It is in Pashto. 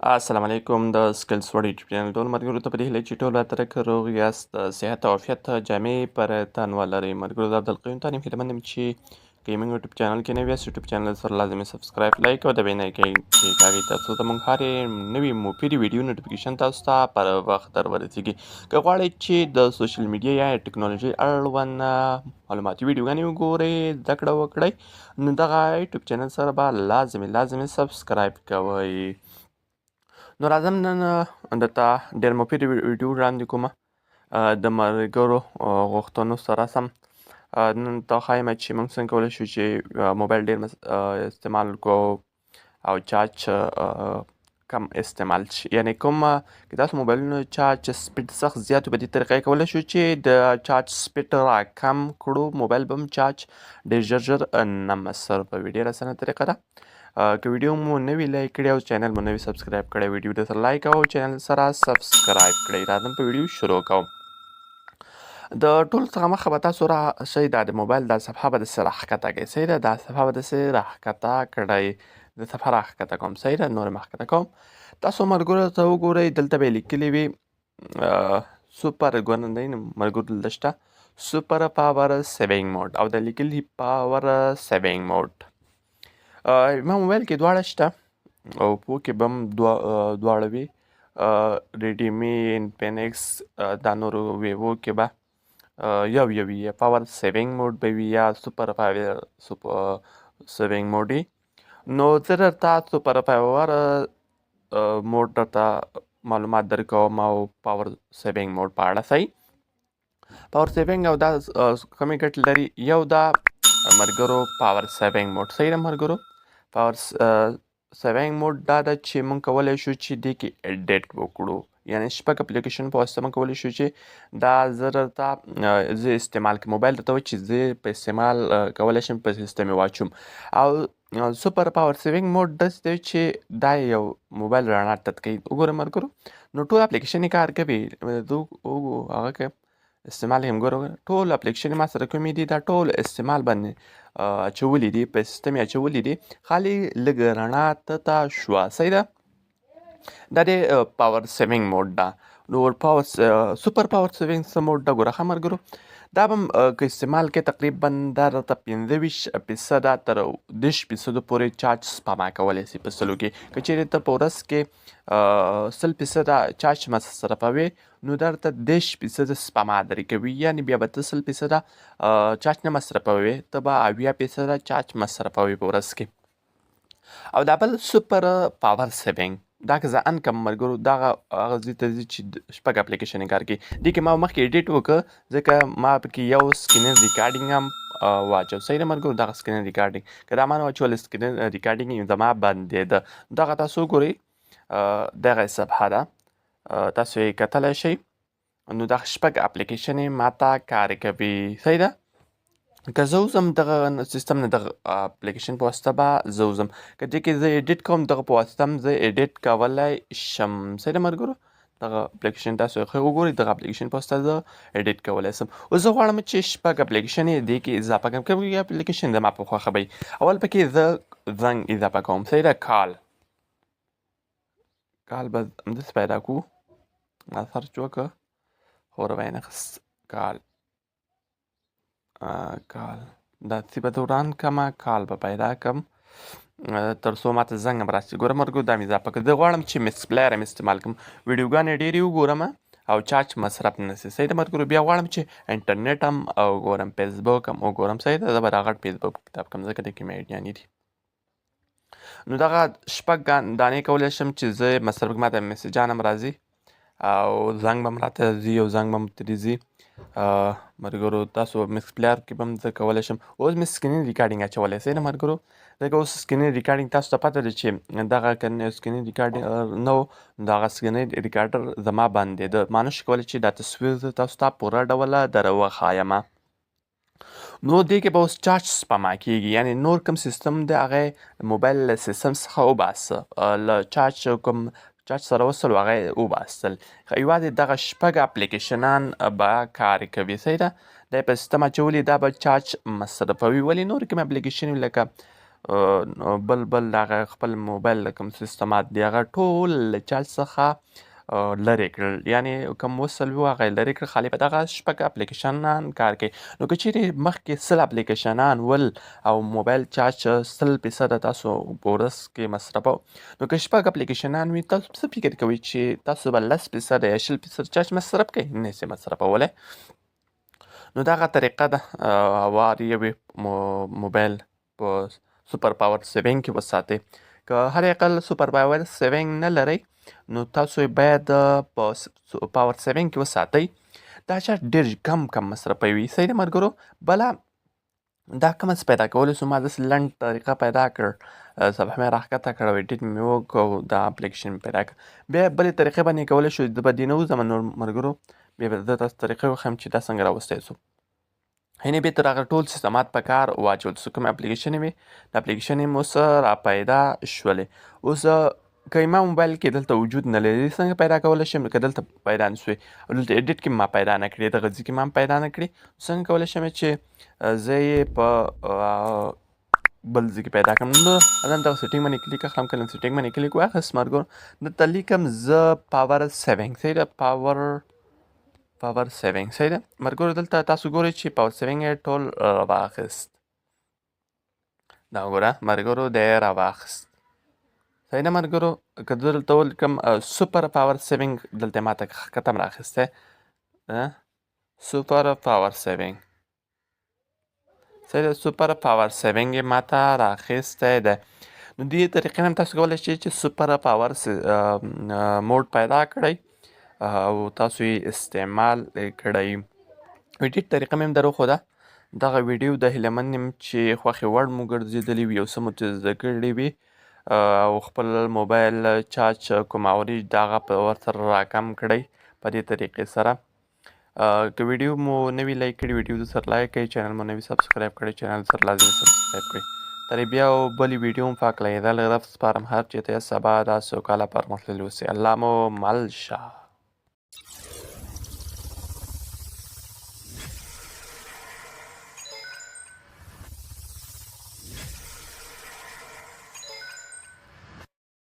السلام علیکم د سکلز وړ یوټیوب چینل ټول ملګرو ته په دې هیله چې ټول به ترکه روغ یاست صحت او عافیت جامې پر تن ولرئ ملګرو د عبدالقیوم تعلیم هیلهمند یم چې ګیمینګ یوټیوب چینل کې نوي یاست یوټیوب چینل سره لازمي سبسکرایب لایک او د بیل آیکن کې کاږئ تر څو زموږ هرې نوې مفیدې ویډیو نوټیفیکیشن تاسو ته پر وخت در ورسیږي که غواړئ چې د سوشل میډیا یا ټکنالوژي اړوند معلوماتي ویډیوګانې وګورئ زده کړه وکړئ نو دغه یوټیوب چینل سره به لازمي سبسکرایب کوئ. نو راځم نن درته ډېر مفید ویډیو وړاندې کومه د ملګرو غوښتنو سره سم نن ته ښایم چې موږ څنګه کولی شو چې موبایل ډېر استعمال کړو او چارج کم استعمال شي یعنی کوم که تاسو موبایلونو چارج سپیډ سخت زیات په دې طریقه کولی شو چې د چارج سپیډ را کم کړو موبایل به هم چارج ډېر ژر نه مصرفوي ډېره اسانه طریقه ده. که ویډیو مو نوی لایک کړی او چینل مو نوی سبسکرایب کړی ویډیو د سره لایک او چینل سره سبسکرایب کړئ. راځم په ویډیو شروع کوم. د ټول څخه مخه به تاسو راشئ دا د موبایل دا صفحه به داسې راښکته کړئ صحیح ده دا صفحه به داسې راښکته کړئ د صفحه راښکته کوم صحیح ده نور یې مخکته کوم تاسو ملګرو ته وګورئ دلته به یې لیکلي وي سوپر ګورنۍ ملګرو دلته شته سوپر پاور سیوینګ موډ او د لیکلي پاور سیوینګ موډ ما موبایل کې دواړه شته او په کې به هم دواړه وي ریډمي انفینکس دا نورو ویوو کې به یو وي یا پاور سیوینګ موډ به وي یا سوپر پاور سیوینګ موډ وي. نو زه درته سوپر پاور موډ درته معلومات درکوم او پاور سیوینګ موډ په اړه صحیح پاور سیوینګ او دا کومې ګټې لري یو دا ملګرو پاور سیوینګ موډ صحیح ده ملګرو پاور سیوینګ موډ دا ده چې موږ کولی شو چې دې کې ایډیټ وکړو یعنی شپږ اپلیکیشن په واسطه موږ کولی شو چې دا زه درته زه استعمال کړم موبایل درته وایي چې زه په استعمال کولی شم په سیسټم یې واچوم او سوپر پاور سیوینګ موډ داسې دی چې دا یو موبایل رڼا تت کوي وګوره ملګرو نو ټول اپلیکیشن یې کار کوي هغه کې استعمال یې هم ګوره ټول اپلیکیشن ما سره کومې دي دا ټول استعمال باندې اچولي دي په سیسټم یې اچولي دي خالي لږ رڼا تته شوه صحیح ده دا د پاور سیوینګ موډ ده نو سوپر پاور سیوینګ موډ ده ګوره ښه ملګرو دا به هم که استعمال کې تقریبا دا راته 25% تر 10% پورې چارج سپما کولی شي په سلو کې که چیرې ته په ورځ کې 100% چارج مصرفوي نو دا راته 10% سپما درې کوي یعنې بیا به ته 100% چارج نه مصرفوي ته به 80% چارج مصرفوي په ورځ کې او دا بل سوپر پاور سیوینګ دا که زه ان کم ملګرو دغه هغه ځای ته ځي چې شپږ اپلیکیشن یې کار کوي دې کې ما مخکې ایډیټ وکړه ځکه ما پکې یو سکرین ریکارډینګ هم واچو صحیح ده ملګرو دغه سکرین ریکارډینګ که دا ما نه واچول سکرین ریکارډینګ زما بندېده دغه تاسو وګورئ دغه صفحه ده تاسو یې کتلی شئ نو دغه شپږ اپلیکیشن یې ما ته کار کوي صحیح ده که زه اوسم دغه سیسټم نه دغه اپلیکیشن په واسطه به زه اوسم که دې کې زه ایډیټ کوم دغه په واسطه هم زه ایډیټ کولی شم صحیح ده ملګرو دغه اپلیکیشن تاسو ښه وګورئ دغه اپلیکیشن په واسطه زه ایډیټ کولی شم اوس زه غواړم چې شپږ اپلیکیشن یې دې کې اضافه کړم کوم اپلیکیشن زما په خوښه به وي اول پکې زه زنګ اضافه کوم صحیح ده کال به همداسې پیدا کړو ما سرچ وکړه خو را وینخست کال داسې به دوران کمه کال به پیدا کړم تر څو ماته زنګ هم راشي ګوره ملګرو دا مې اضافه کړه زه غواړم چې مس پلییر هم استعمال کړم ویډیوګانې ډېرې وګورم او چارج مصرف نه شي صحیح ده ملګرو بیا غواړم چې انټرنیټ هم وګورم فیسبوک هم وګورم صحیح ده زه به راغټ فیسبوک کتاب کړم ځکه دې کې مې ایډیانې دي نو دغه شپږ دانې کولی شم چې زه مصرف ما ته میسیجان هم راځي او زنګ به هم راته ځي او زنګ به هم ترې ځي ملګرو تاسو مس پلییر کې به هم زه کولی شم اوس مې سکرین ریکارډینګ اچولی صحیح ده ملګرو ځکه اوس سکرین ریکارډینګ تاسو ته پته ده چې دغه که سکرین ریکارډینګ نه و د هغه سکرین ریکارډر زما بندېده ما نشو کولی چې دا تصویر زه تاسو ته پوره ډوله در وښایمه نو دې کې به اوس چارج سپما کیږي یعنی نور کوم سیسټم دی هغه موبایل له سیسټم څخه وباسه له چارج کوم چارج سره وصل هغه یې وباستل یوازې دغه شپږ اپلیکیشنان به کار کوي صحیح ده دا یې په سیسټم اچولي دا به چارج مصرفوي ولې نور کوم اپلیکیشن وي لکه بل هغه خپل موبایل کوم سیستمات دي هغه ټول له چارج څخه لرې کړل، یعنې کوم وصل وو هغه یې لرې کړل، خالي په دغه 6 اپلیکیشنان کار کوي. نو که چیرې مخکې 100 اپلیکیشنان ول او موبایل چارج 100% تاسو په ورځ کې مصرفو، نو که 6 اپلیکیشنان وي تاسو څه فکر کوئ چې تاسو به 10% یا 20% چارج مصرف کوئ؟ نه سئ مصرفولی. نو دغه طریقه ده هوار یوې موبایل په سوپر پاور سیوینګ کې وساتئ. که هر اقل سوپر پاور سیوینګ نه لرئ نو تاسو یې باید په پاور سیوینګ کې وساتئ. دا چارج ډېر کم مصرفوي. صحیح ده ملګرو. بله دا کومه څه پیدا کولی سو، ما داسې لنډ طریقه پیدا کړ، صفحه مې راښکته کړه او ایډیټ مې وکړ، دا اپلیکیشن مې پیدا کړ. بیا بلې طریقې باندې کولی شو، زه به دې نه وځم نور ملګرو، بیا به زه تاسو طریقې وښیم چې دا څنګه راوستی سو. یعنې بېرته هغه ټول سیستمات په کار واچول سو، کومې اپلیکیشنې وې، د اپلیکیشنې مو څه را پیدا شولې. اوس که ما موبایل کې دلته وجود نه لري، څنګه پیدا کولی شم؟ که دلته پیدا نه سوې او دلته ایډیټ کې ما پیدا نه کړې، دغه ځای کې ما هم پیدا نه کړې، څنګه کولی شم چې زه یې په بل ځای کې پیدا کړم؟ نو دلته سیټینګ باندې کلیک اخلم، کله سیټینګ باندې کلیک واخیست ملګرو، دلته لیکم زه پاور سیوینګ. صحیح ده، پاور سیوینګ. صحیح ده ملګرو. دلته تاسو ګورئ چې پاور سیوینګ یې ټول راواخیست. دا وګوره ملګرو، دی یې راواخیست. صحیح ده ملګرو. که زه دلته ولیکم سوپر پاور سیوینګ، دلته یې ماته ښکته هم رااخیستی، سوپر پاور سیوینګ. صحیح ده، سوپر پاور سیوینګ یې ماته رااخیستی دی. نو دې طریقې نه هم تاسو کولی شئ چې سوپر پاور موډ پیدا کړئ او تاسو یې استعمال کړئ. ایډیټ طریقه مې هم در وښوده. دغه ویډیو د هیله مند یم چې خوښې وړ مو ګرځېدلې وي، یو څه مو ترې زده کړي وي او خپل موبایل چارج کوم اورېج د هغه په ورسره راکم کړئ په دې طریقې سره. که ویډیو مو نه وي لایک کړي، ویډیو سره لایک کړئ، چینل مو نه وي سبسکرایب کړی، چینل سره لازمي سبسکرایب کړئ. تر بیا او بلې ویډیو هم په هکله یې رفت سپارم. هر چېرته یاست سبا دا سوکاله پرمختللي اوسئ. الله مو مل شه.